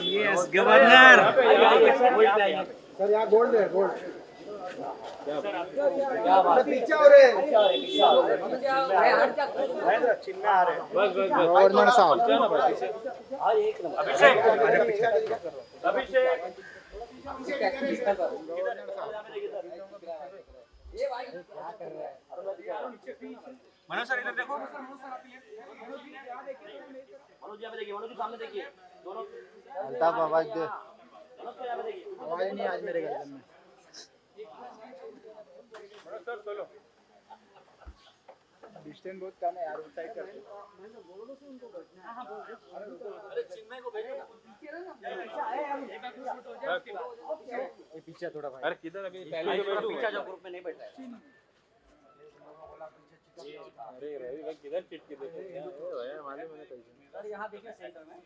Yes, Governor. Sir यहाँ gold है gold governor साहब मनोज सर इधर देखो। मनोज यहाँ पे देखिए, मनोज जी सामने देखिए। दोनों अल्ताफ आवाज दे आवाज नहीं आज मेरे गर्दन में सर चलो डिस्टेंस बहुत कम है यार उस साइड कर अरे चिन्मय को भेजो ना। ये पीछे थोड़ा भाई अरे किधर अभी पहले जो बैठू पीछे जो ग्रुप में नहीं बैठ रहा है। अरे रवि भाई किधर चिटकी देते हैं भैया मालूम है कैसे सर यहाँ देखिए सेंटर में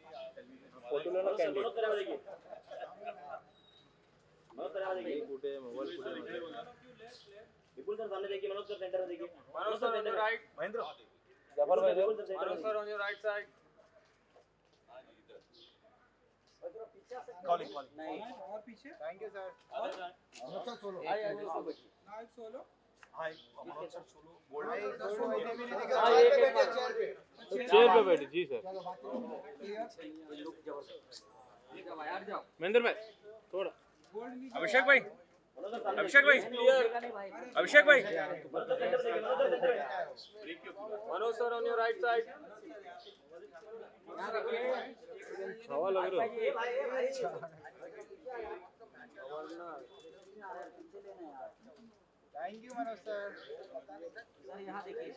फोटो लेना कैंडिडेट मनोज सर यहाँ देखिए। मनोज सर यहाँ देखिए। फुटे मोबाइल फुटे विपुल सर सामने देखिए। मनोज सर सेंटर में देखिए। Manoj sir on right Mahendra जबर भाई Manoj sir on your right side calling नहीं और पीछे थैंक यू सर अच्छा सोलो हाय सोलो हाय मनोज सर सोलो चेयर पे बैठे जी सर महेंद्र भाई थोड़ा अभिषेक भाई अभिषेक भाई अभिषेक भाई Manoj sir on your right side Chhaava लग रहा है thank you Manoj sir sir यहाँ देखिए।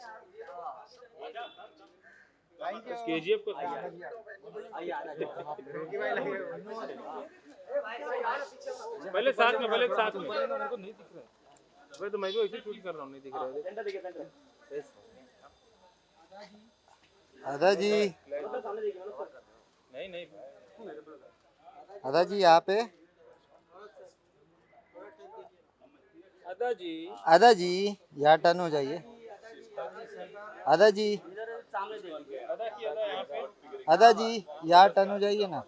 थैंक यू केजीएफ को आइए आना पहले साथ में मेरे को नहीं दिख रहा है भाई तो मैं भी ऐसे शूट कर रहा हूँ नहीं दिख रहा है सेंटर देखिए सेंटर आदा जी नहीं आदा जी यहाँ पे आदा जी यहाँ टर्न हो जाइए आदा जी सामने देखिए। आदा जी यहाँ टर्न हो जाइए ना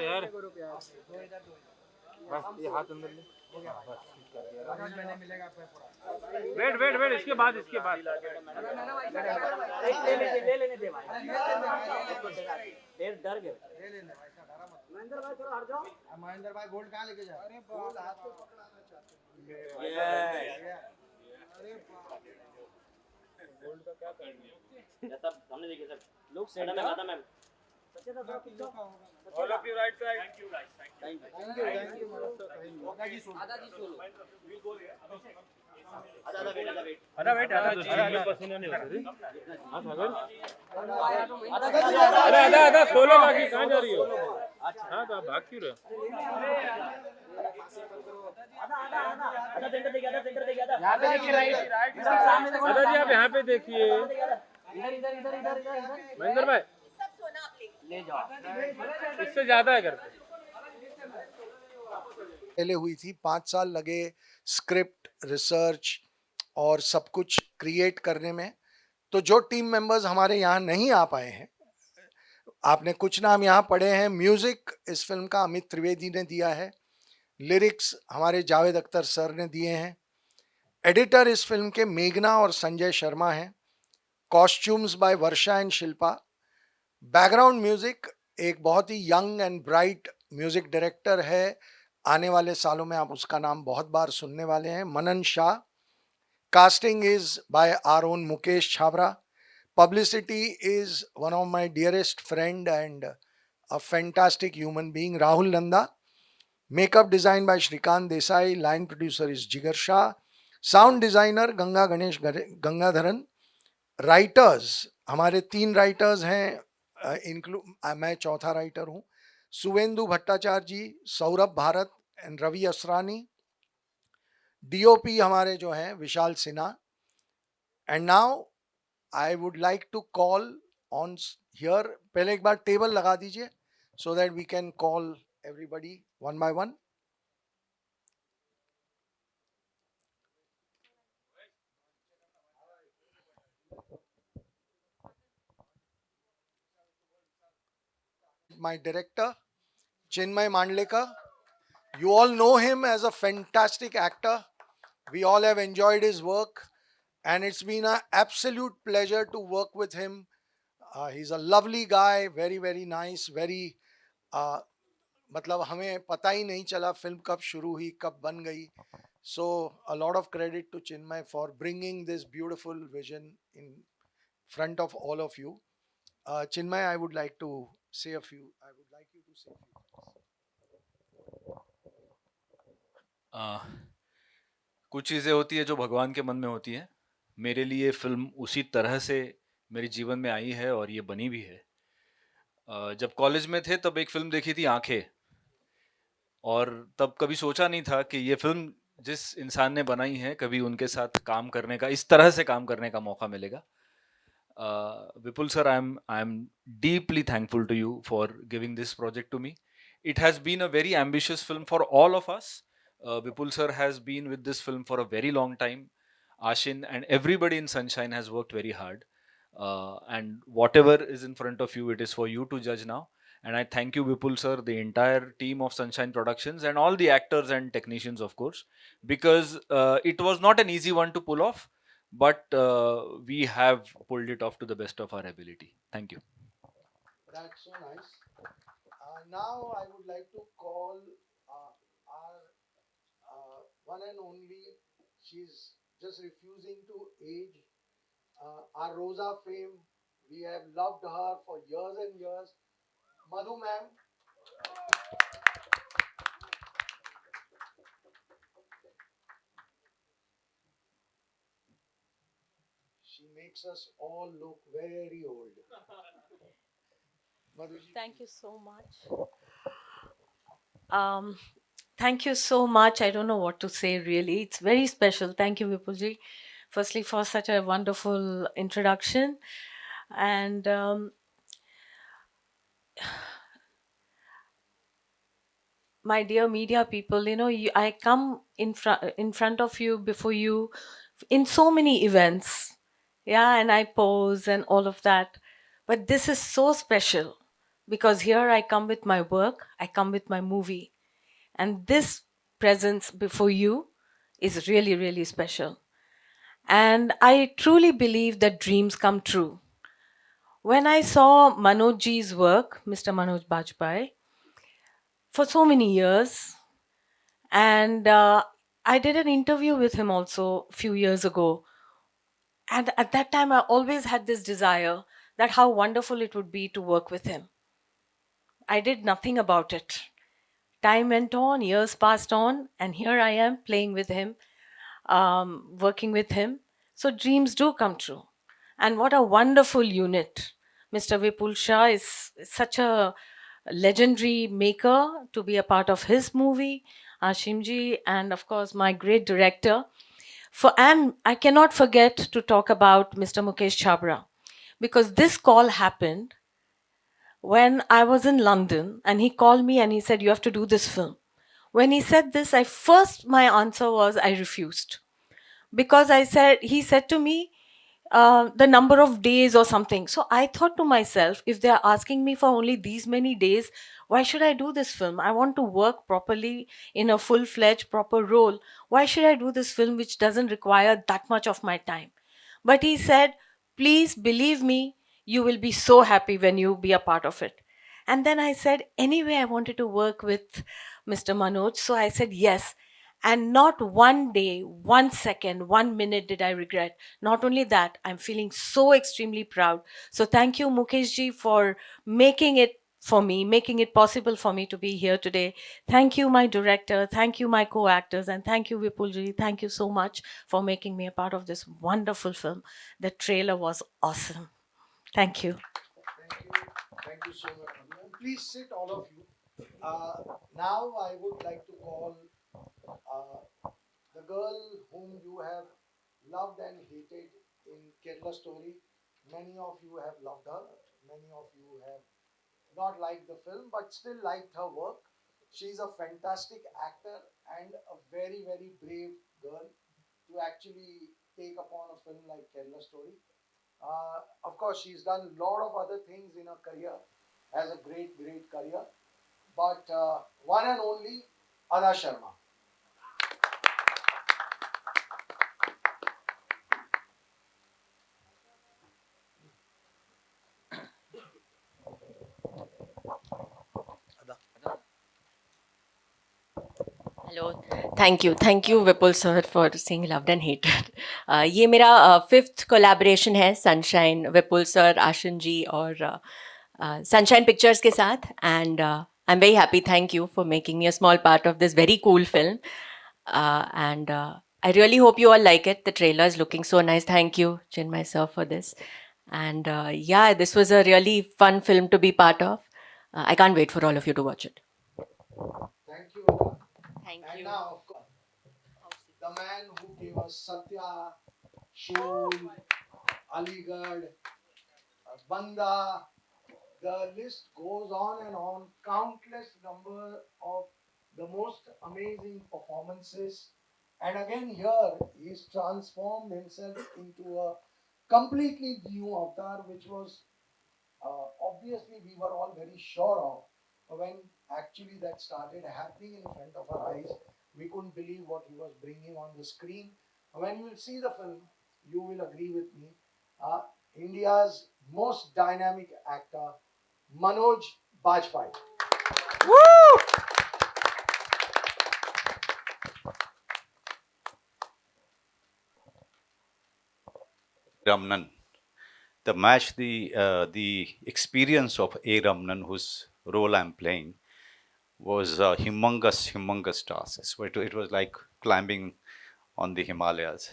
यार बस ये हाथ अंदर ले वेट इसके बाद ले लेने दे भाई। डर गए। महेंद्र भाई थोड़ा हट जाओ। महेंद्र भाई गोल्ड कहाँ लेके जा अरे गोल्ड हाथ तो पकड़ना चाहते अरे गोल्ड का क्या करना है सब सामने देखिए सर। लोग सेंटर में आता मैम। सच्चे थोड़ा पीछे all of you right side thank you guys thank you Manoj sir thank you आधा जी सोलो। आधा वेट पसीना नहीं होता रे हां सागर आधा सोलो बाकी कहां जा रही हो हां तो आप भाग क्यों रहे आधा सेंटर देखिए आधा। यहां पे देखिए राइट आधा जी आप यहां पे देखिए इधर महेंद्र भाई ले जाओ। इससे ज्यादा है घर पे पहले हुई थी 5 साल लगे स्क्रिप्ट रिसर्च और सब कुछ क्रिएट करने में। तो जो टीम मेंबर्स हमारे यहाँ नहीं आ पाए हैं, आपने कुछ नाम यहाँ पढ़े हैं। म्यूजिक इस फिल्म का अमित त्रिवेदी ने दिया है, लिरिक्स हमारे जावेद अख्तर सर ने दिए हैं, एडिटर इस फिल्म के मेघना और संजय शर्मा हैं, costumes by Varsha and Shilpa, background music एक बहुत ही young and bright music director है, आने वाले सालों में आप उसका नाम बहुत बार सुनने वाले हैं, Manan Shah. Casting is by our own Mukesh Chhabra. Publicity is one of my dearest friend and a fantastic human being, Rahul Nanda. Makeup design by Shrikant Desai. Line producer is Jigar Shah. Sound designer Gangadharan. Writers हमारे 3 राइटर्स हैं, मैं चौथा राइटर हूं, सुवेंदु भट्टाचार्य जी, सौरभ भारत एंड रवि असरानी। डीओपी हमारे जो हैं Vishal Sinha. And now I would like to call on here, पहले एक बार टेबल लगा दीजिए so that we can call everybody one by one. my director, Chinmay Mandlekar. You all know him as a fantastic actor. We all have enjoyed his work, and it's been an absolute pleasure to work with him. He's a lovely guy, very, very nice, very मतलब हमें पता ही नहीं चला film कब शुरू हुई कब बन गई. So a lot of credit to Chinmay for bringing this beautiful vision in front of all of you. Chinmay, I would like to say a few. I would like you to say a few things. कुछ चीज़ें होती है जो भगवान के मन में होती है. मेरे लिए फिल्म उसी तरह से मेरे जीवन में आई है और ये बनी भी है. जब कॉलेज में थे तब एक फिल्म देखी थी आंखें, और तब कभी सोचा नहीं था कि ये फिल्म जिस इंसान ने बनाई है कभी उनके साथ काम करने का, इस तरह से काम करने का मौका मिलेगा. Vipul sir, I'm deeply thankful to you for giving this project to me. It has been a very ambitious film for all of us. Vipul sir has been with this film for a very long time. Ashin and everybody in Sunshine has worked very hard. And whatever is in front of you, it is for you to judge now. And I thank you, Vipul sir, the entire team of Sunshine Productions, and all the actors and technicians, of course, because it was not an easy one to pull off, but we have pulled it off to the best of our ability. Thank you. That's so nice. Now I would like to call our one and only. She's just refusing to age. Our Rosa fame. We have loved her for years and years. Madhu ma'am. She makes us all look very old. Madhuji. Thank you so much. Thank you so much. I don't know what to say really. It's very special. Thank you, Vipulji, firstly for such a wonderful introduction. And my dear media people, I come in front of you, before you, in so many events. Yeah, and I pose and all of that. But this is so special because here I come with my work, I come with my movie. And this presence before you is really, really special. And I truly believe that dreams come true. When I saw Manojji's work, Mr. Manoj Bajpai, for so many years, and I did an interview with him also a few years ago. And at that time, I always had this desire that how wonderful it would be to work with him. I did nothing about it. Time went on, years passed on, and here I am playing with him, working with him. So dreams do come true. And what a wonderful unit. Mr. Vipul Shah is such a legendary maker to be a part of his movie, Ashimji, and of course my great director. And I cannot forget to talk about Mr. Mukesh Chabra, because this call happened when I was in London, and he called me and he said, "You have to do this film." When he said this, my answer was I refused, because he said to me the number of days or something. So I thought to myself, if they are asking me for only these many days, why should I do this film? I want to work properly in a full-fledged proper role. Why should I do this film which doesn't require that much of my time? But he said, "Please believe me, you will be so happy when you be a part of it." And then I said, anyway, I wanted to work with Mr. Manoj. So I said yes. And not one day, 1 second, 1 minute did I regret. Not only that, I'm feeling so extremely proud. So thank you, Mukeshji, for making it for me, making it possible for me to be here today. Thank you, my director. Thank you, my co-actors. And thank you, Vipulji. Thank you so much for making me a part of this wonderful film. The trailer was awesome. Thank you. Thank you. Thank you so much. Please sit, all of you. Now I would like to call the girl whom you have loved and hated in Kerala Story. Many of you have loved her. Many of you have not liked the film, but still liked her work. She's a fantastic actor and a very, very brave girl to actually take upon a film like Kerala Story. Of course, she's done a lot of other things in her career, has a great career. But one and only Ada Sharma. Hello thank you Vipul sir for sing loved and hated ये मेरा fifth collaboration है sunshine Vipul sir Ashan ji और sunshine pictures के साथ and I am very happy thank you for making me a small part of this very cool film and I really hope you all like it. The trailer is looking so nice. Thank you, Chinmay sir, for this. And yeah, this was a really fun film to be part of. I can't wait for all of you to watch it. Thank you, Ada. Thank And you. now, of course, the man who gave us Satya, Shool, Aligarh, Banda, the list goes on and on. Countless number of the most amazing performances. And again, here he's transformed himself into a completely new avatar, which was obviously we were all very sure of. But when actually that started happening in front of our eyes, we couldn't believe what he was bringing on the screen. When you will see the film, you will agree with me. India's most dynamic actor, Manoj Bajpayee. Ramnan. The match, the experience of A. Ramnan, whose role I'm playing, was a humongous task. So it was like climbing on the Himalayas.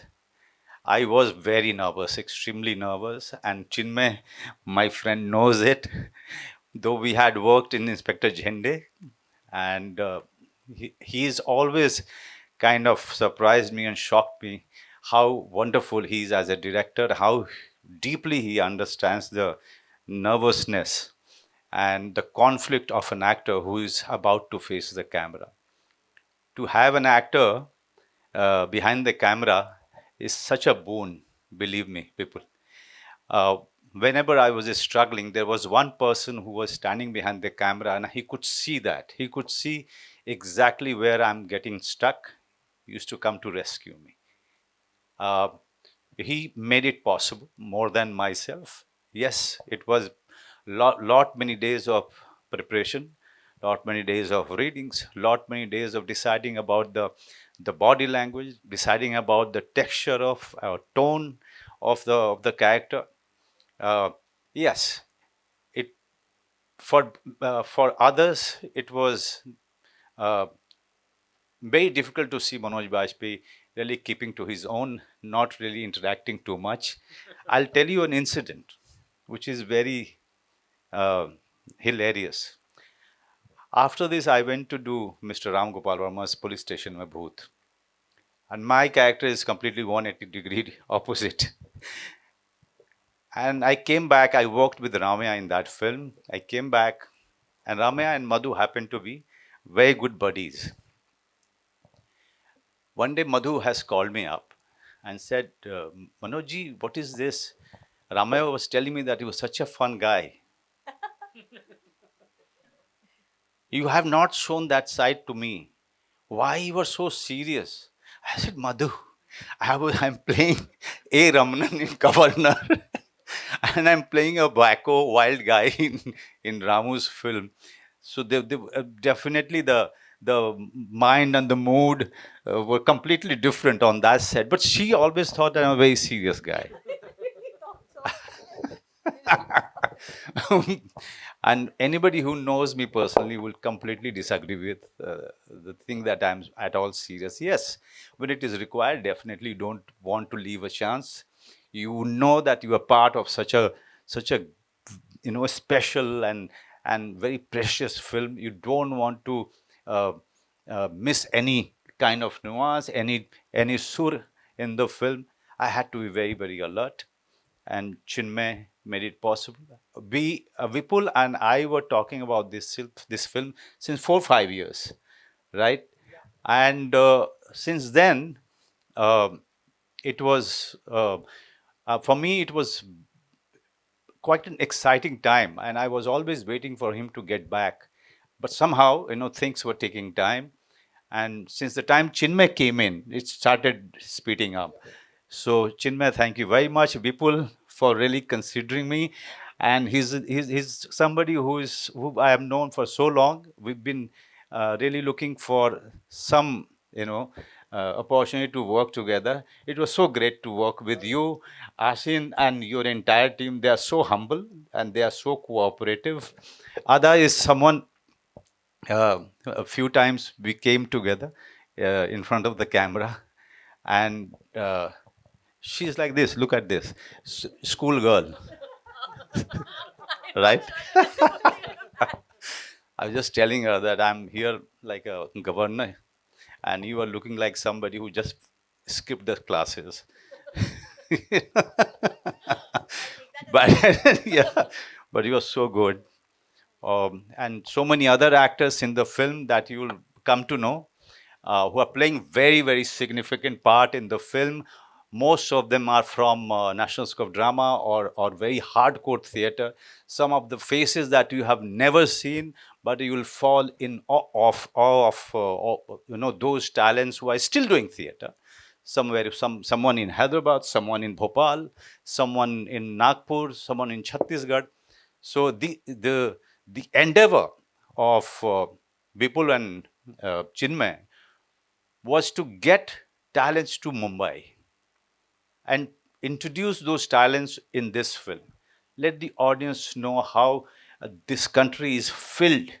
I was very nervous, extremely nervous, and Chinmay, my friend, knows it. Though we had worked in Inspector Jhende, and he's always kind of surprised me and shocked me how wonderful he is as a director, how deeply he understands the nervousness and the conflict of an actor who is about to face the camera. To have an actor behind the camera is such a boon, believe me, people. Whenever I was struggling, there was one person who was standing behind the camera, and he could see that. He could see exactly where I'm getting stuck. He used to come to rescue me. He made it possible more than myself. Yes, it was lot many days of preparation, lot many days of readings, lot many days of deciding about the body language, deciding about the texture of tone of the character. Yes, it for others it was uh, very difficult to see Manoj Bajpayee really keeping to his own, not really interacting too much. I'll tell you an incident which is very hilarious. After this, I went to do Mr. Ram Gopal Verma's Police Station Mein Bhoot. And my character is completely 180-degree opposite. And I came back, I worked with Ramaya in that film. I came back, and Ramaya and Madhu happened to be very good buddies. One day, Madhu has called me up and said, Manojji, what is this? Ramaya was telling me that he was such a fun guy. You have not shown that side to me. Why you were so serious? I said, Madhu, I'm playing A. Ramanan in Governor. And I'm playing a wacko wild guy in Ramu's film. So definitely the mind and the mood were completely different on that set. But she always thought I'm a very serious guy. And anybody who knows me personally will completely disagree with the thing that I'm at all serious. Yes, when it is required, definitely don't want to leave a chance. You know that you are part of such a special and very precious film. You don't want to uh, miss any kind of nuance, any sur in the film. I had to be very alert, and Chinmay made it possible. Vipul and I were talking about this film since 4 5 years, right? And since then, it was for me it was quite an exciting time, and I was always waiting for him to get back. But somehow, things were taking time. And since the time Chinmay came in, it started speeding up. So, Chinmay, thank you very much, Vipul, for really considering me. And he's somebody who I have known for so long. We've been really looking for some, opportunity to work together. It was so great to work with you, Ashin, and your entire team. They are so humble and they are so cooperative. Ada is someone a few times we came together in front of the camera, and she's like this. Look at this, school girl, right? I was just telling her that I'm here like a governor, and you are looking like somebody who just skipped the classes. But yeah, but you are so good. And so many other actors in the film that you will come to know who are playing very, very significant part in the film. Most of them are from National School of Drama or very hardcore theatre. Some of the faces that you have never seen, but you will fall in awe of those talents who are still doing theatre. Someone in Hyderabad, someone in Bhopal, someone in Nagpur, someone in Chhattisgarh. So the endeavor of Vipul and Chinmay was to get talents to Mumbai and introduce those talents in this film. Let the audience know how this country is filled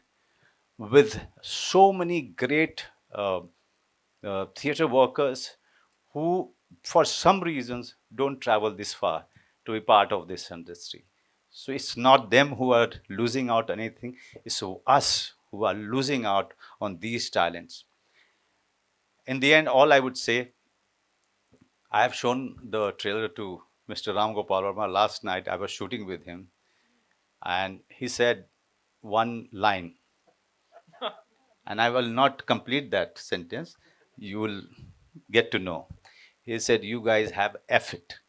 with so many great theatre workers who, for some reasons, don't travel this far to be part of this industry. So it's not them who are losing out on anything, it's us who are losing out on these talents. In the end, all I would say, I have shown the trailer to Mr. Ram Gopal Verma last night. I was shooting with him, and he said one line, and I will not complete that sentence. You will get to know. He said, "You guys have F it."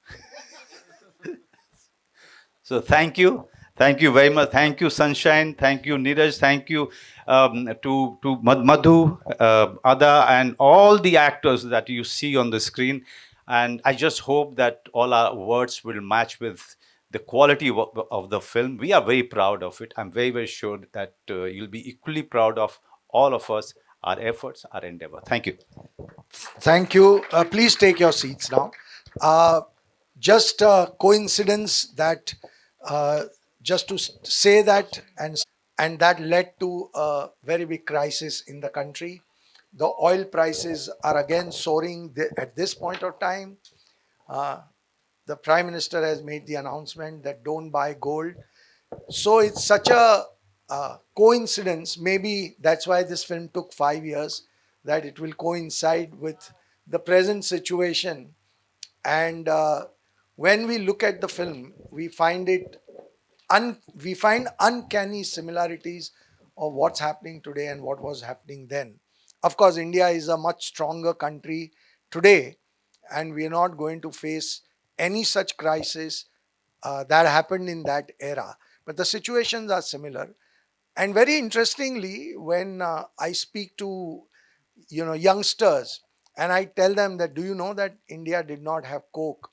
So thank you. Thank you very much. Thank you, Sunshine. Thank you, Neeraj. Thank you to Madhu, Ada, and all the actors that you see on the screen. And I just hope that all our words will match with the quality of the film. We are very proud of it. I'm very, very sure that you'll be equally proud of all of us, our efforts, our endeavor. Thank you. Thank you. Please take your seats now. Just a coincidence that just to say that, and that led to a very big crisis in the country. The oil prices are again soaring at this point of time. The Prime Minister has made the announcement that don't buy gold. So it's such a coincidence. Maybe that's why this film took 5 years, that it will coincide with the present situation. And when we look at the film, we find uncanny similarities of what's happening today and what was happening then. Of course, India is a much stronger country today, and we are not going to face any such crisis that happened in that era. But the situations are similar. And very interestingly, when I speak to youngsters, and I tell them that, do you know that India did not have Coke?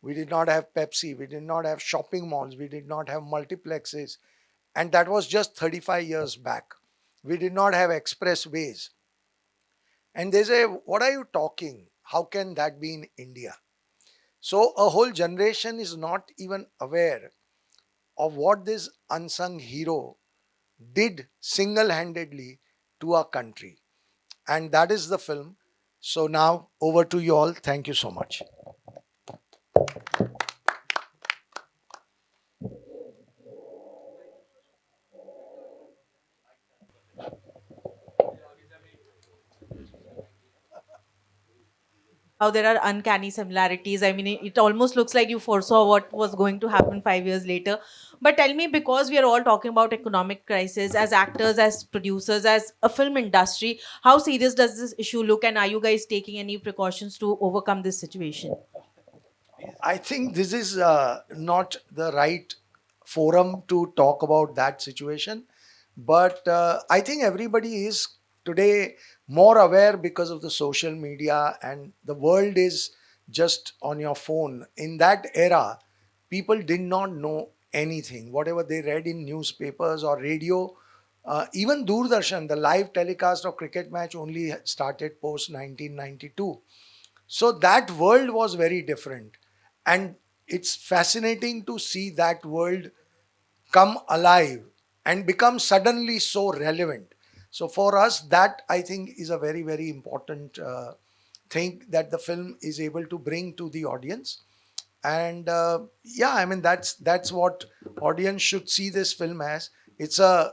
We did not have Pepsi. We did not have shopping malls. We did not have multiplexes. And that was just 35 years back. We did not have expressways. And they say, what are you talking? How can that be in India? So a whole generation is not even aware of what this unsung hero did single-handedly to our country. And that is the film. So now over to you all. Thank you so much. How there are uncanny similarities. I mean, it almost looks like you foresaw what was going to happen 5 years later. But tell me, because we are all talking about economic crisis, as actors, as producers, as a film industry, how serious does this issue look, and are you guys taking any precautions to overcome this situation? I think this is not the right forum to talk about that situation. But I think everybody is today more aware because of the social media, and the world is just on your phone. In that era, people did not know anything. Whatever they read in newspapers or radio, even Doordarshan, the live telecast of cricket match only started post 1992. So that world was very different. And it's fascinating to see that world come alive and become suddenly so relevant. So for us, that I think is a very, very important thing that the film is able to bring to the audience. And yeah, I mean that's what audience should see this film as. It's a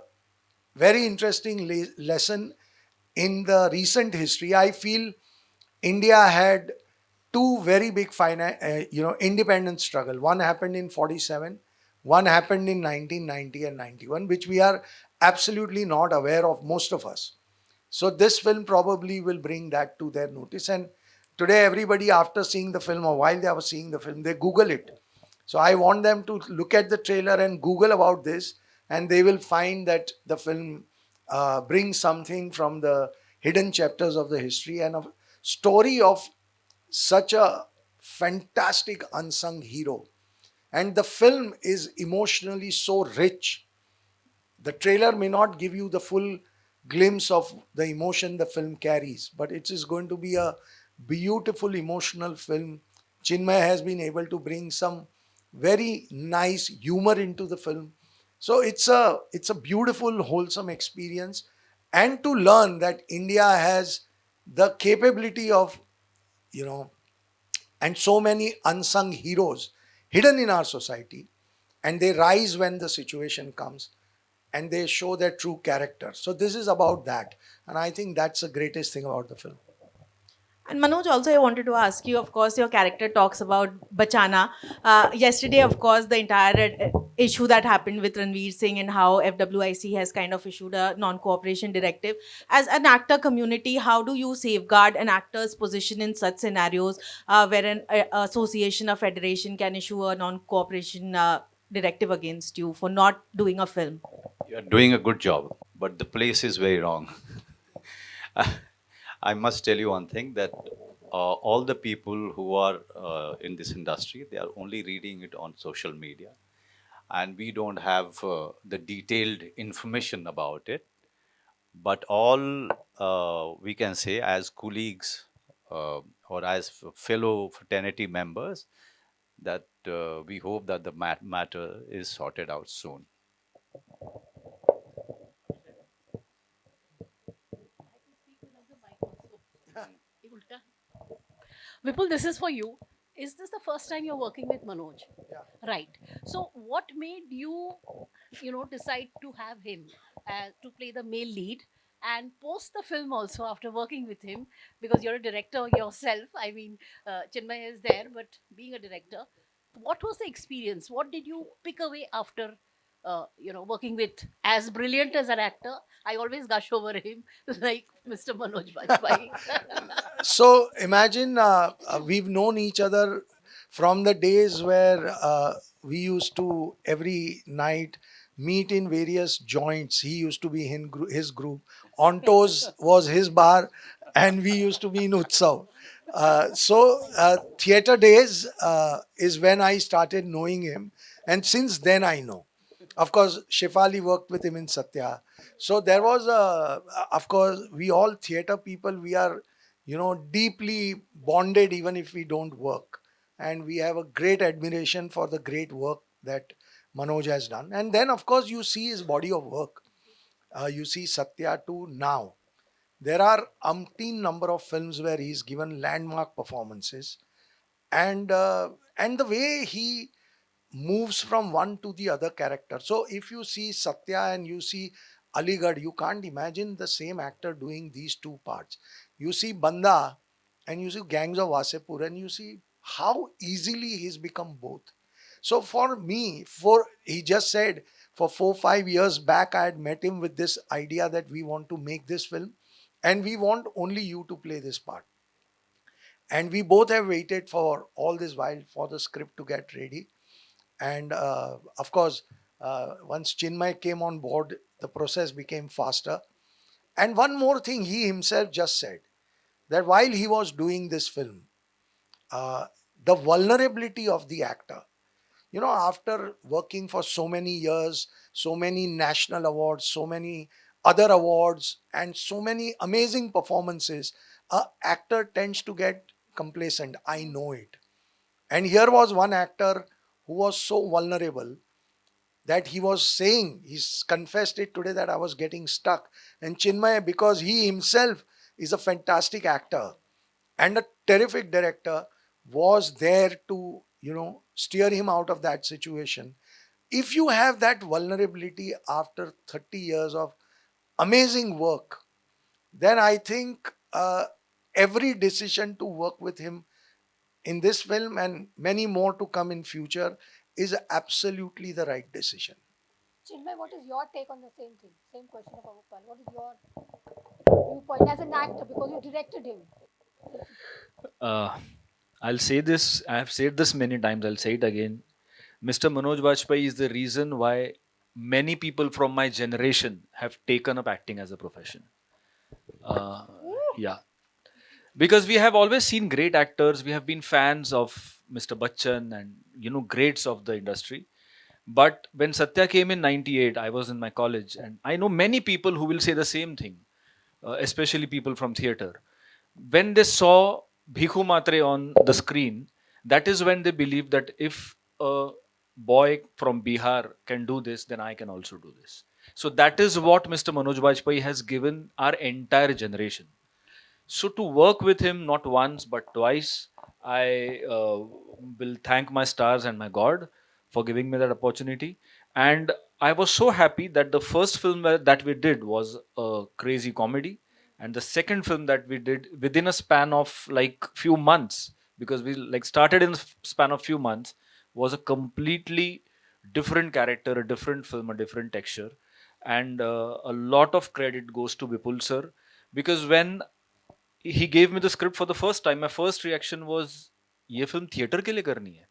very interesting lesson in the recent history. I feel India had two very big independence struggle. One happened in 47, one happened in 1990 and 91, which we are absolutely not aware of, most of us. So this film probably will bring that to their notice. And today everybody, after seeing the film or while they were seeing the film, they Google it. So I want them to look at the trailer and Google about this, and they will find that the film brings something from the hidden chapters of the history and a story of such a fantastic unsung hero. And the film is emotionally so rich. The trailer may not give you the full glimpse of the emotion the film carries, but it is going to be a beautiful emotional film. Chinmay has been able to bring some very nice humor into the film. So it's a beautiful, wholesome experience. And to learn that India has the capability of, you know, and so many unsung heroes hidden in our society, and they rise when the situation comes, and they show their true character. So this is about that, and I think that's the greatest thing about the film. And Manoj, also I wanted to ask you, of course, your character talks about Bachana. Yesterday, of course, the entire issue that happened with Ranveer Singh and how FWIC has kind of issued a non-cooperation directive. As an actor community, how do you safeguard an actor's position in such scenarios where an association or federation can issue a non-cooperation directive against you for not doing a film? You're doing a good job, but the place is very wrong. I must tell you one thing, that all the people who are in this industry, they are only reading it on social media, and we don't have the detailed information about it. But all we can say as colleagues or as fellow fraternity members, that we hope that the matter is sorted out soon. Vipul, this is for you. Is this the first time you're working with Manoj? Yeah. Right. So, what made you, decide to have him to play the male lead and post the film also after working with him? Because you're a director yourself. I mean, Chinmay is there, but being a director, what was the experience? What did you pick away after? Working with as brilliant as an actor, I always gush over him like Mr. Manoj Bajpayee. So imagine we've known each other from the days where we used to every night meet in various joints. He used to be in his group. Ontos was his bar, and we used to be in Utsav. Theater days is when I started knowing him, and since then I know. Of course, Shefali worked with him in Satya. So there was of course, we all theater people, we are, deeply bonded even if we don't work. And we have a great admiration for the great work that Manoj has done. And then, of course, you see his body of work. You see Satya to now. There are umpteen number of films where he's given landmark performances. And the way he moves from one to the other character. So if you see Satya and you see Aligarh, you can't imagine the same actor doing these two parts. You see Banda and you see Gangs of Wasepur, and you see how easily he's become both. So for me, he just said, for 4-5 years back, I had met him with this idea that we want to make this film and we want only you to play this part. And we both have waited for all this while for the script to get ready. And of course, Once Chinmay came on board, the process became faster. And one more thing he himself just said, that while he was doing this film, the vulnerability of the actor, you know, after working for so many years, so many national awards, so many other awards, and so many amazing performances, a actor tends to get complacent. I know it. And here was one actor who was so vulnerable that he was saying, he's confessed it today, that I was getting stuck. And Chinmay, because he himself is a fantastic actor and a terrific director, was there to, you know, steer him out of that situation. If you have that vulnerability after 30 years of amazing work, then I think every decision to work with him in this film and many more to come in future is absolutely the right decision. Chinmay, what is your take on the same thing? Same question of Avupal. What is your viewpoint as an actor, because you directed him? Uh, I'll say this, I have said this many times, I'll say it again. Mr. Manoj Bajpayee is the reason why many people from my generation have taken up acting as a profession. Uh, yeah. Because we have always seen great actors, we have been fans of Mr. Bachchan and, you know, greats of the industry. But when Satya came in 98, I was in my college, and I know many people who will say the same thing, especially people from theatre. When they saw Bhikhu Matre on the screen, that is when they believed that if a boy from Bihar can do this, then I can also do this. So that is what Mr. Manoj Bajpayee has given our entire generation. So to work with him not once but twice, I will thank my stars and my God for giving me that opportunity. And I was so happy that the first film that we did was a crazy comedy, and the second film that we did within a span of like few months, because we like started in a span of few months, was a completely different character, a different film, a different texture. And a lot of credit goes to Vipul sir, because when he gave me the script for the first time, my first reaction was, ये film theater के लिए करनी है?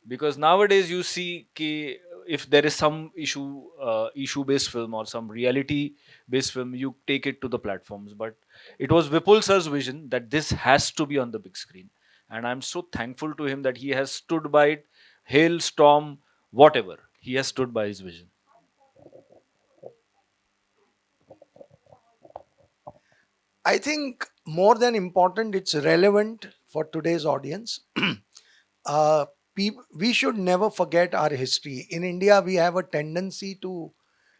Because nowadays you see कि if there is some issue based film or some reality based film, you take it to the platforms. But it was Vipul sir's vision that this has to be on the big screen, and I'm so thankful to him that he has stood by it, hail, storm, whatever, he has stood by his vision. I think more than important, it's relevant for today's audience. uh, we should never forget our history. In India, we have a tendency to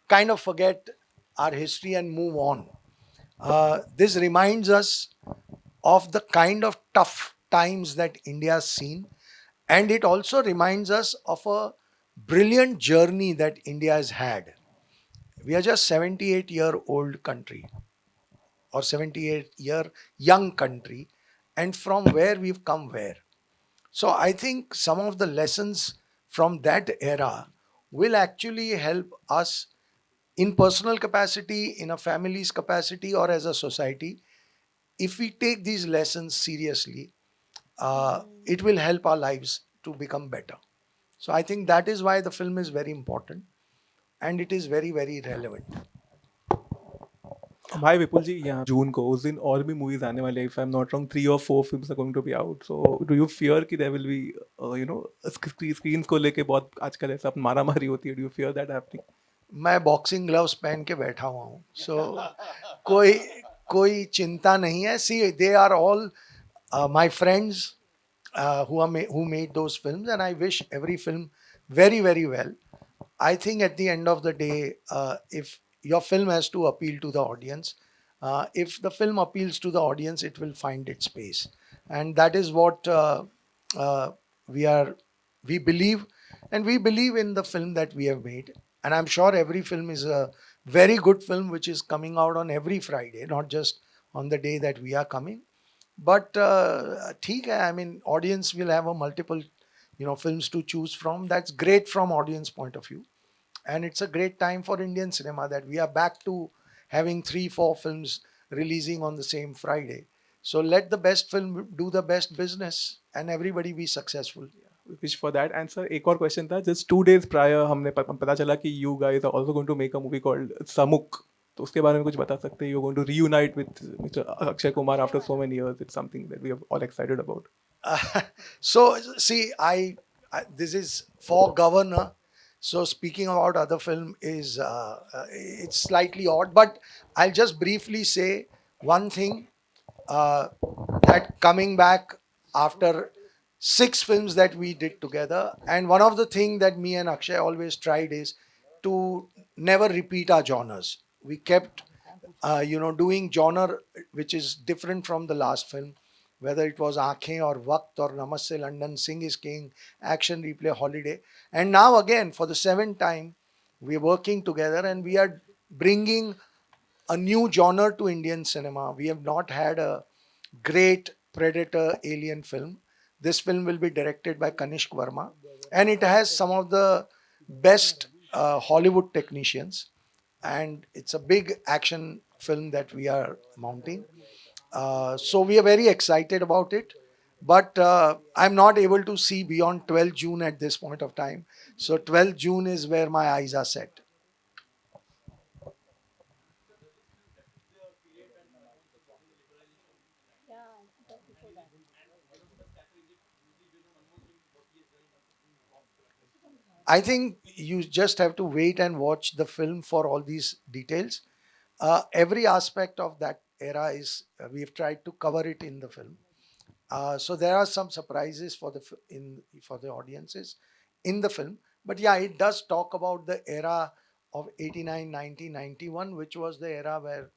kind of forget our history and move on. This reminds us of the kind of tough times that India has seen, and it also reminds us of a brilliant journey that India has had. We are just 78-year-old country, or 78-year young country, and from where we've come where. So I think some of the lessons from that era will actually help us in personal capacity, in a family's capacity, or as a society. If we take these lessons seriously, it will help our lives to become better. So I think that is why the film is very important, and it is very, very relevant. भाई विपुल जी, यहाँ जून को उस दिन और भी movies आने वाले, if I am not wrong 3 or 4 films are going to be out. So do you fear कि there will be you know screens को लेके बहुत आजकल ऐसा मारामारी होती है? Do you fear that happening? मैं बॉक्सिंग ग्लव्स पहन के बैठा हुआ हूँ, सो कोई चिंता नहीं है. See, they are all my friends who made those films, and I wish every film very, very well. I think at the end of the day, if your film has to appeal to the audience, if the film appeals to the audience, it will find its space, and that is what we believe, and we believe in the film that we have made. And I'm sure every film is a very good film, which is coming out on every Friday, not just on the day that we are coming. But ठीक है, I mean, audience will have a multiple, films to choose from. That's great from audience point of view, and it's a great time for Indian cinema that we are back to having 3-4 films releasing on the same Friday. So let the best film do the best business, and everybody be successful. wish for that. And sir, एक और question था, just 2 days prior हमने पता चला कि you guys are also going to make a movie called Samuk. तो उसके बारे में कुछ बता सकते हैं? You're going to reunite with Mr. Akshay Kumar after so many years. It's something that we are all excited about. So see, this is for governor. So speaking about other film is it's slightly odd, but I'll just briefly say one thing, that coming back after 6 films that we did together, and one of the things that me and Akshay always tried is to never repeat our genres. We kept doing genre which is different from the last film, whether it was Aankhein or Waqt or Namaste London, Singh is King, Action Replay, Holiday. And now again, for the 7th time, we're working together and we are bringing a new genre to Indian cinema. We have not had a great Predator alien film. This film will be directed by Kanishk Verma and it has some of the best Hollywood technicians, and it's a big action film that we are mounting. So we are very excited about it, but I'm not able to see beyond 12 June at this point of time. So 12 June is where my eyes are set. I think you just have to wait and watch the film for all these details. Every aspect of that era is we've tried to cover it in the film. So there are some surprises for the audiences in the film. But yeah, it does talk about the era of 89, 90, 91, which was the era where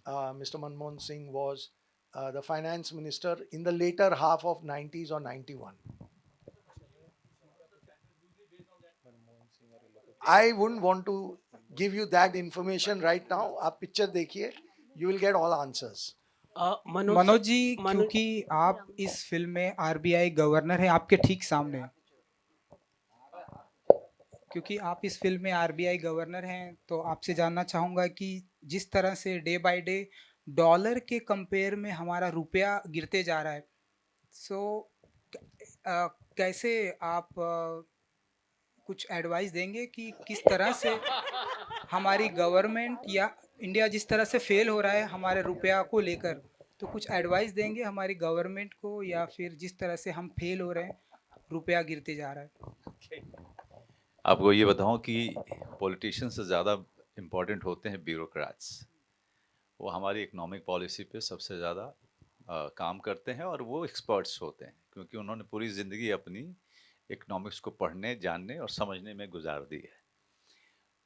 Mr. Manmohan Singh was the finance minister in the later half of 90s or 91. I wouldn't want to give you that information right now. आप picture देखिए, you will get all answers. Manoj ji, क्योंकि आप इस film में RBI governor हैं, आपके ठीक सामने, क्योंकि आप इस फिल्म में आरबीआई गवर्नर हैं, तो आपसे जानना चाहूँगा कि जिस तरह से डे बाय डे डॉलर के कंपेयर में हमारा रुपया गिरते जा रहा है, सो कैसे आप कुछ एडवाइस देंगे कि किस तरह से हमारी गवर्नमेंट या इंडिया जिस तरह से फेल हो रहा है हमारे रुपया को लेकर, तो कुछ एडवाइस देंगे हमारी गवर्नमेंट को, या फिर जिस तरह से हम फेल हो रहे हैं रुपया गिरते जा रहा है? आपको ये बताऊं कि पॉलिटिशियन से ज़्यादा इम्पोर्टेंट होते हैं ब्यूरोक्रेट्स। वो हमारी इकोनॉमिक पॉलिसी पे सबसे ज़्यादा काम करते हैं और वो एक्सपर्ट्स होते हैं, क्योंकि उन्होंने पूरी ज़िंदगी अपनी इकोनॉमिक्स को पढ़ने, जानने और समझने में गुजार दी है।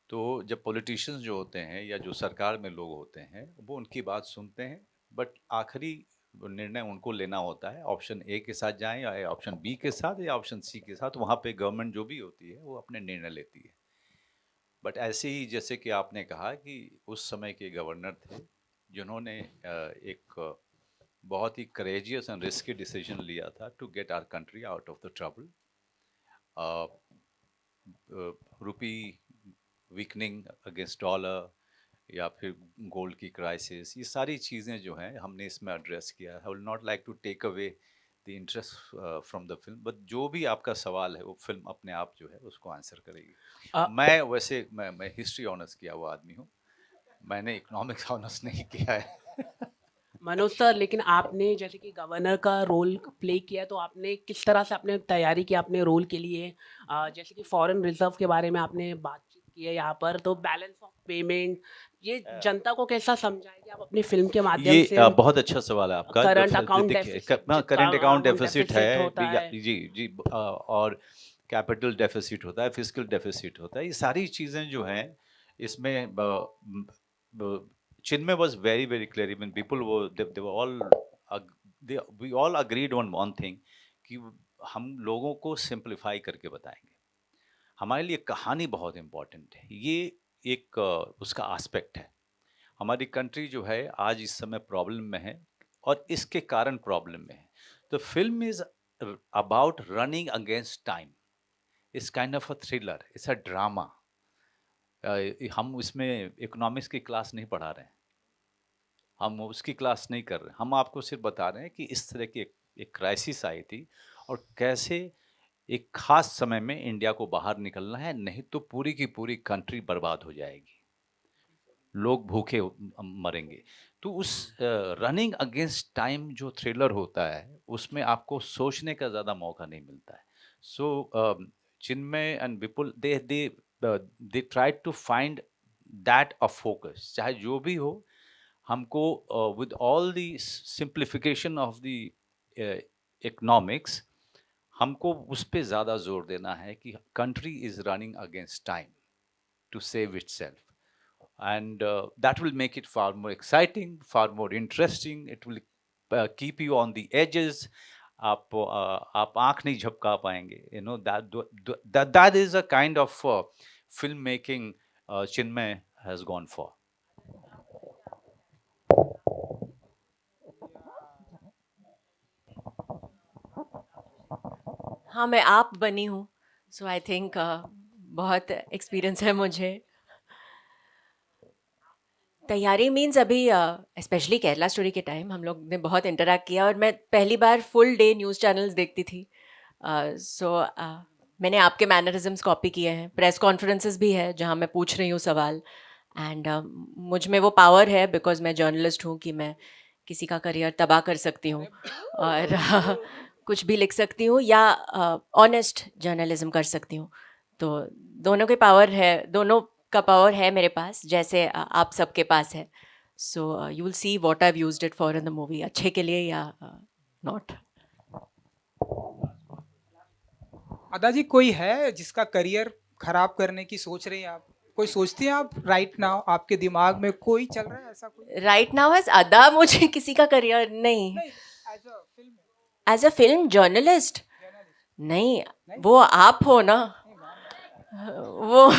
तो जब पॉलिटिशियंस जो होते हैं या जो सरकार में लोग होते हैं वो उनकी बात सुनते हैं, बट आखिरी निर्णय उनको लेना होता है, ऑप्शन ए के साथ जाएं या ऑप्शन बी के साथ या ऑप्शन सी के साथ। वहाँ पे गवर्नमेंट जो भी होती है वो अपने निर्णय लेती है। बट ऐसे ही जैसे कि आपने कहा कि उस समय के गवर्नर थे जिन्होंने एक बहुत ही करेजियस एंड रिस्की डिसीजन लिया था to get our country out of the trouble. Rupee weakening against dollar या फिर गोल्ड की क्राइसिस, ये सारी चीज़ें जो हैं हमने इसमें एड्रेस किया है। I will not like to take away the interest from the film, but जो भी आपका सवाल है वो फिल्म अपने आप जो है उसको आंसर करेगी। मैं वैसे मैं हिस्ट्री ऑनर्स किया हुआ आदमी हूँ, मैंने इकोनॉमिक्स ऑनर्स नहीं किया है। मनोज सर, लेकिन आपने जैसे कि गवर्नर का रोल प्ले किया, तो आपने किस तरह से आपने तैयारी की अपने रोल के लिए? जैसे कि फॉरेन रिजर्व के बारे में आपने बातचीत की है यहाँ पर, तो बैलेंस ऑफ पेमेंट ये जनता को कैसा समझाएंगे आप अपनी फिल्म के माध्यम से? बहुत अच्छा सवाल है आपका। करंट अकाउंट डेफिसिट है जी, और कैपिटल डेफिसिट होता है, फिस्कल डेफिसिट होता है, ये सारी चीज़ें जो हैं इसमें Chinmay was very, very clear. Even people were, they were all, we all agreed on one thing कि हम लोगों को सिंप्लीफाई करके बताएंगे। हमारे लिए कहानी बहुत इम्पोर्टेंट है, ये एक उसका एस्पेक्ट है। हमारी कंट्री जो है आज इस समय प्रॉब्लम में है और इसके कारण प्रॉब्लम में है। तो film is about running against time, it's kind of a thriller, it's a drama. हम इसमें इकोनॉमिक्स की क्लास नहीं पढ़ा रहे हैं, हम उसकी क्लास नहीं कर रहे, हम आपको सिर्फ बता रहे हैं कि इस तरह की एक क्राइसिस आई थी और कैसे एक खास समय में इंडिया को बाहर निकलना है, नहीं तो पूरी की पूरी कंट्री बर्बाद हो जाएगी, लोग भूखे मरेंगे। तो उस रनिंग अगेंस्ट टाइम जो थ्रिलर होता है उसमें आपको सोचने का ज़्यादा मौका नहीं मिलता है। So Chinmay and Vipul they try to find that a focus, चाहे जो भी हो, हमको with all the simplification of the economics, हमको उस पे ज़्यादा जोर देना है कि country is running against time to save itself, and that will make it far more exciting, far more interesting. It will keep you on the edges. आप आंख नहीं झपका पाएंगे, that is a kind of filmmaking Chinmay has gone for. हाँ, मैं आप बनी हूँ, सो I think बहुत एक्सपीरियंस है मुझे। तैयारी मीन्स अभी स्पेशली केरला स्टोरी के टाइम हम लोग ने बहुत इंटरेक्ट किया, और मैं पहली बार फुल डे न्यूज़ चैनल्स देखती थी। सो मैंने आपके मैनरिज्म्स कॉपी किए हैं, प्रेस कॉन्फ्रेंसेस भी है जहाँ मैं पूछ रही हूँ सवाल, एंड मुझ में वो पावर है बिकॉज मैं जर्नलिस्ट हूँ कि मैं किसी का करियर तबाह कर सकती हूँ और कुछ भी लिख सकती हूँ या ऑनेस्ट जर्नलिज्म कर सकती हूँ। तो दोनों के पावर है, दोनों का पावर है मेरे पास, जैसे आप सबके पास है। So you will see what I have used it for in the movie, अच्छे के लिए या नॉट। अदा जी, कोई है जिसका करियर खराब करने की सोच रही हैं आप? कोई सोचती हैं आप राइट नाउ? आपके दिमाग में कोई चल रहा है ऐसा कोई? राइट नाउ एज अदा मुझे किसी का करियर नहीं, as a film, as a film journalist नहीं, वो आप हो ना, वो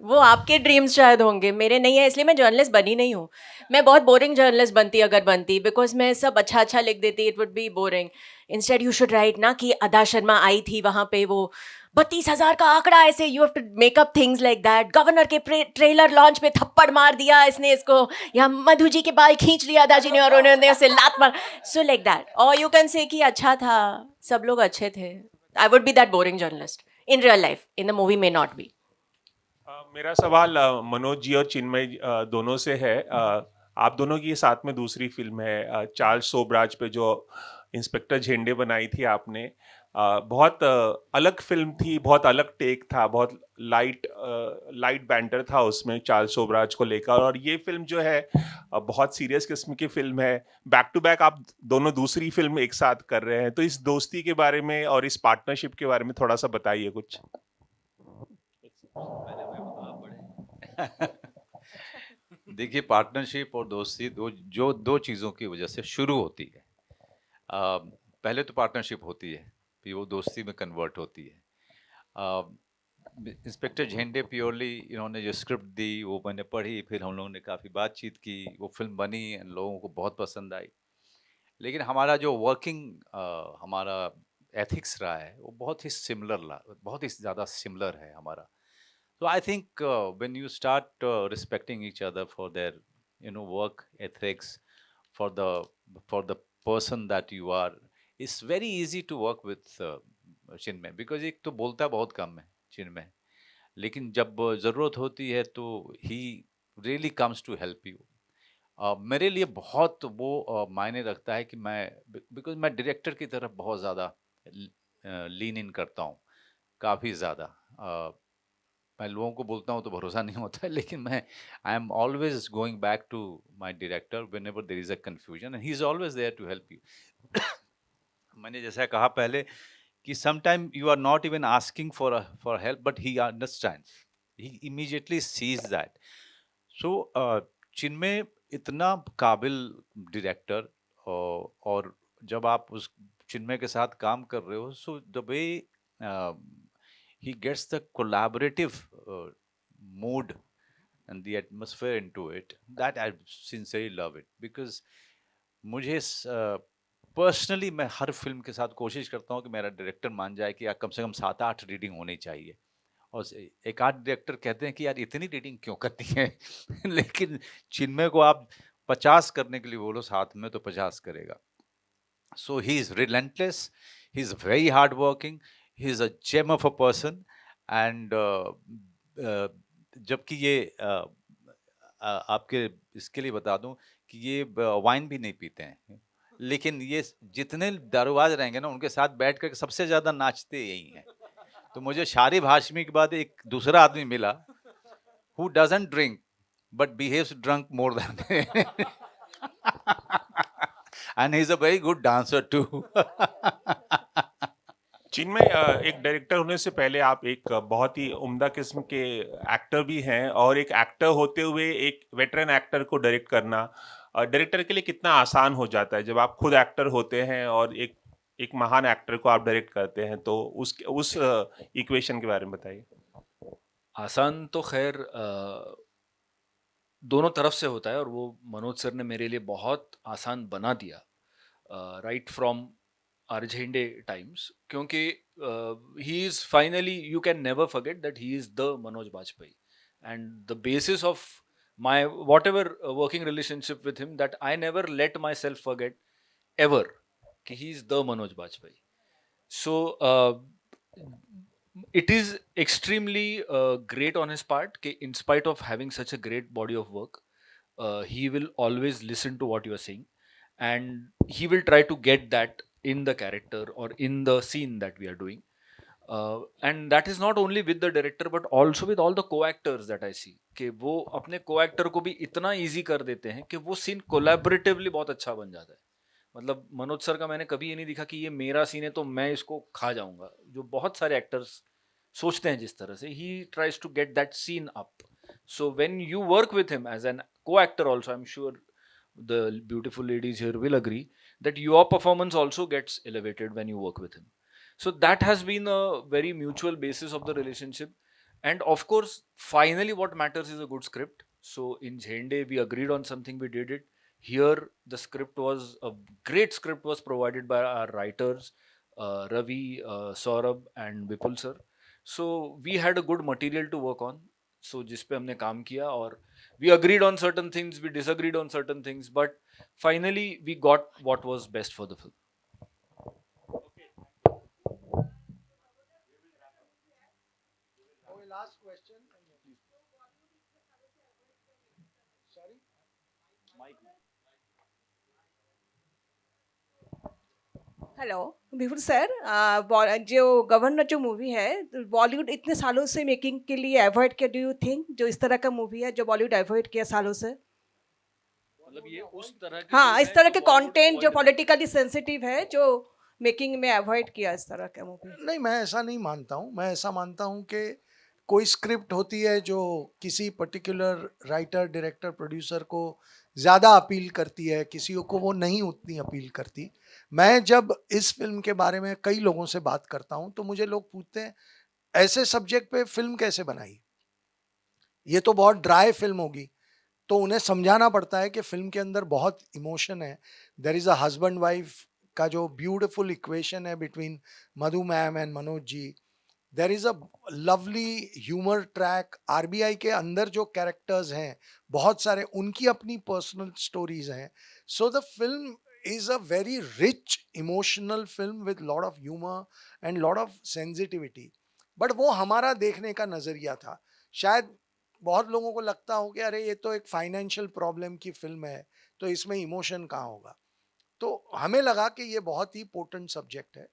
वो आपके ड्रीम्स शायद होंगे, मेरे नहीं है, इसलिए मैं जर्नलिस्ट बनी नहीं हूँ। मैं बहुत बोरिंग जर्नलिस्ट बनती अगर बनती, बिकॉज मैं सब अच्छा अच्छा लिख देती, it would be boring. Instead you should write ना कि अदा शर्मा आई थी वहाँ पे, वो 32,000 का आंकड़ा, ऐसे you have to make up things like that. Governor के ट्रेलर लॉन्च पे थप्पड़ मार दिया इसने इसको, या मधु जी के बाल खींच लिया अदा जी ने और उन्होंने उसे लात मार, सो लाइक दैट। और यू कैन से कि अच्छा था, सब लोग अच्छे थे। I would be that boring journalist in real life, in the movie may not be. मेरा सवाल मनोज जी और चिन्मय दोनों से है। आप दोनों की ये साथ में दूसरी फिल्म है, चार्ल्स सोबराज पे जो इंस्पेक्टर झेंडे बनाई थी आपने। बहुत अलग फिल्म थी, बहुत अलग टेक था, बहुत लाइट बैंटर था उसमें चार्ल्स सोबराज को लेकर, और ये फिल्म जो है बहुत सीरियस किस्म की फिल्म है। बैक टू बैक आप दोनों दूसरी फिल्म एक साथ कर रहे हैं, तो इस दोस्ती के बारे में और इस पार्टनरशिप के बारे में थोड़ा सा बताइए कुछ। देखिए, पार्टनरशिप और दोस्ती दो चीज़ों की वजह से शुरू होती है। पहले तो पार्टनरशिप होती है, फिर वो दोस्ती में कन्वर्ट होती है। इंस्पेक्टर झेंडे प्योरली इन्होंने जो स्क्रिप्ट दी वो मैंने पढ़ी, फिर हम लोगों ने काफ़ी बातचीत की, वो फिल्म बनी, लोगों को बहुत पसंद आई। लेकिन हमारा जो हमारा एथिक्स रहा है वो बहुत ही ज़्यादा सिमिलर है हमारा। So I think when you start respecting each other for their, work ethics, for the person that you are, it's very easy to work with Chinmay, because एक तो बोलता बहुत कम है Chinmay, लेकिन जब ज़रूरत होती है तो he really comes to help you. मेरे लिए बहुत वो मायने रखता है कि बिकॉज मैं डायरेक्टर की तरफ बहुत ज़्यादा लीन इन करता हूँ, काफ़ी ज़्यादा। मैं लोगों को बोलता हूँ तो भरोसा नहीं होता है, लेकिन I am always going back to my director whenever there is a confusion, and he is always there to help you. मैंने जैसा कहा पहले कि sometime you are not even asking for help, but he understands, he immediately sees that. So Chinmay इतना काबिल director, और जब आप उस चिन्मय के साथ काम कर रहे हो, so the way he gets the collaborative mood and the atmosphere into it, that I sincerely love it, because मुझे पर्सनली मैं हर फिल्म के साथ कोशिश करता हूँ कि मेरा डायरेक्टर मान जाए कि यार कम से कम 7-8 रीडिंग होनी चाहिए, और एक आध डायरेक्टर कहते हैं कि यार इतनी रीडिंग क्यों करनी है लेकिन चिन्मय को आप 50 करने के लिए बोलो साथ में तो 50 करेगा। So he is relentless, He's very hardworking. He's a gem of a person. And जबकि ये आपके इसके लिए बता दूं कि ये वाइन भी नहीं पीते हैं, लेकिन ये जितने दारूबाज रहेंगे ना उनके साथ बैठ कर सबसे ज्यादा नाचते यही हैं। तो मुझे शारिब हाशमी के बाद एक दूसरा आदमी मिला who doesn't drink but behaves drunk more than and he's a very good dancer too. चिन्मय, एक डायरेक्टर होने से पहले आप एक बहुत ही उम्दा किस्म के एक्टर भी हैं, और एक एक्टर होते हुए एक वेटरन एक्टर को डायरेक्ट करना डायरेक्टर के लिए कितना आसान हो जाता है जब आप खुद एक्टर होते हैं और एक महान एक्टर को आप डायरेक्ट करते हैं, तो उस इक्वेशन के बारे में बताइए। आसान तो खैर दोनों तरफ से होता है, और वो मनोज सर ने मेरे लिए बहुत आसान बना दिया right from our Zende times, क्योंकि he is finally, you can never forget that he is the Manoj Bajpayee, and the basis of my whatever working relationship with him, that I never let myself forget ever कि he is the Manoj Bajpayee. So it is extremely great on his part कि in spite of having such a great body of work, he will always listen to what you are saying, and he will try to get that in the character or in the scene that we are doing. And that is not only with the director but also with all the co-actors that I see कि वो अपने co-actor को भी इतना easy कर देते हैं कि वो scene collaboratively बहुत अच्छा बन जाता है. मतलब मनोज सर का मैंने कभी ये नहीं देखा कि ये मेरा सीन है तो मैं इसको खा जाऊंगा, जो बहुत सारे एक्टर्स सोचते हैं जिस तरह से. He tries to get that scene up. So when you work with him as an co actor also, I am sure the beautiful ladies here will agree that your performance also gets elevated when you work with him. So that has been a very mutual basis of the relationship. And of course, finally what matters is a good script. So in Jhende, we agreed on something, we did it. Here, the script was a great script was provided by our writers, Ravi, Saurabh and Vipul sir. So we had a good material to work on. So जिस पे हमने काम किया, और we agreed on certain things, we disagreed on certain things, but finally we got what was best for the film. Last question. Sorry? Hello Vipul sir, जो governor जो movie है Bollywood इतने सालों से मेकिंग के लिए अवॉइड किया, डू यू थिंक जो इस तरह का मूवी है जो बॉलीवुड अवॉइड किया सालों से? मतलब ये उस तरह की हाँ, इस तरह के कंटेंट जो पॉलिटिकली सेंसिटिव है जो मेकिंग में अवॉइड किया इस तरह का मूवी? नहीं, मैं ऐसा नहीं मानता हूँ. मैं ऐसा मानता हूँ कि कोई स्क्रिप्ट होती है जो किसी पर्टिकुलर राइटर, डायरेक्टर, प्रोड्यूसर को ज़्यादा अपील करती है, किसी को वो नहीं उतनी अपील करती. मैं जब इस फिल्म के बारे में कई लोगों से बात करता हूँ तो मुझे लोग पूछते हैं ऐसे सब्जेक्ट पे फिल्म कैसे बनाई, ये तो बहुत ड्राई फिल्म होगी. तो उन्हें समझाना पड़ता है कि फिल्म के अंदर बहुत इमोशन है. There is a husband wife का जो ब्यूटीफुल इक्वेशन है between Madhu ma'am and Manoj ji. There is a lovely humour track. RBI के अंदर जो कैरेक्टर्स हैं बहुत सारे, उनकी अपनी पर्सनल स्टोरीज हैं. So the film is a very rich emotional film with lot of humor and lot of sensitivity. But वो हमारा देखने का नज़रिया था. शायद बहुत लोगों को लगता हो कि अरे ये तो एक फाइनेंशियल प्रॉब्लम की फिल्म है तो इसमें इमोशन कहाँ होगा. तो हमें लगा कि ये बहुत ही पोटेंट सब्जेक्ट है.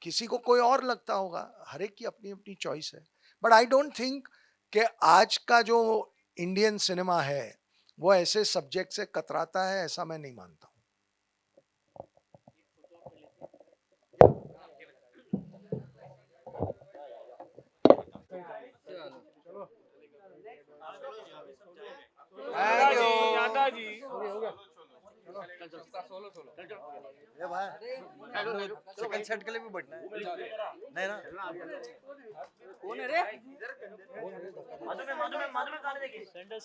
किसी को कोई और लगता होगा, हर एक की अपनी अपनी चॉइस है. बट आई डोंट थिंक कि आज का जो इंडियन सिनेमा है वो ऐसे सब्जेक्ट से कतराता है, ऐसा मैं नहीं मानता. सेकंड सेट के लिए भी बैठना है नहीं ना. कौन है रे? माधु में गाने देखिए. सेंटर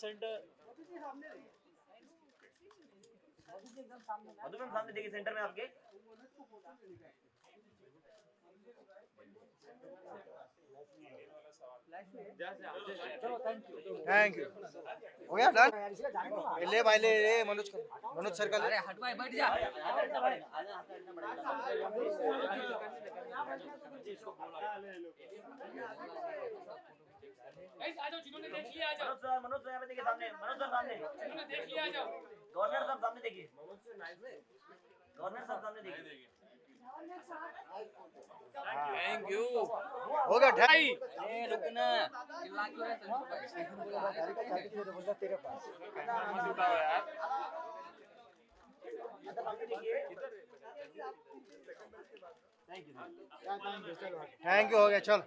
मधु में सामने देखिए, सेंटर में आपके. थैंक यू हो गया डन ले भाई ले मनोज सर का ले हट भाई बैठ जा गाइस आ जाओ जिन्होंने देख लिया आ जाओ मनोज सर यहाँ पे देखिए सामने मनोज सर सामने जिन्होंने देख लिया आ जाओ गवर्नर साहब सामने देखिए गवर्नर साहब सामने देखिए थैंक यू हो गया ढाई ए रुकना चिल्ला क्यों रहे बोला तेरे पास थैंक यू हो गया चल